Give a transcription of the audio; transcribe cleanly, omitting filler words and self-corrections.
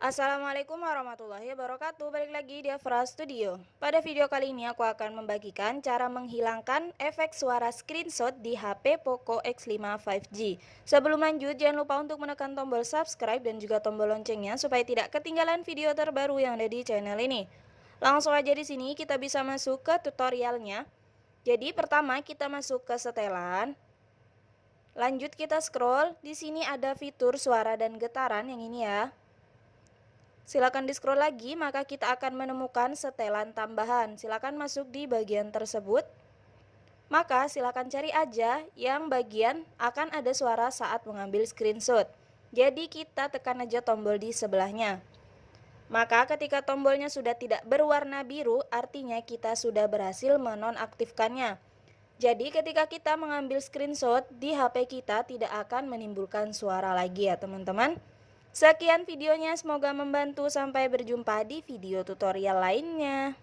Assalamualaikum warahmatullahi wabarakatuh. Balik lagi di Afra Studio. Pada video kali ini aku akan membagikan cara menghilangkan efek suara screenshot di HP Poco X5 5G. Sebelum lanjut, jangan lupa untuk menekan tombol subscribe dan juga tombol loncengnya supaya tidak ketinggalan video terbaru yang ada di channel ini. Langsung aja di sini kita bisa masuk ke tutorialnya. Jadi pertama kita masuk ke setelan. Lanjut kita scroll. Di sini ada fitur suara dan getaran yang ini ya. Silakan di scroll lagi, maka kita akan menemukan setelan tambahan. Silakan masuk di bagian tersebut. Maka silakan cari aja yang bagian akan ada suara saat mengambil screenshot. Jadi kita tekan aja tombol di sebelahnya. Maka ketika tombolnya sudah tidak berwarna biru, artinya kita sudah berhasil menonaktifkannya. Jadi ketika kita mengambil screenshot di HP kita tidak akan menimbulkan suara lagi ya teman-teman. Sekian videonya, semoga membantu. Sampai berjumpa di video tutorial lainnya.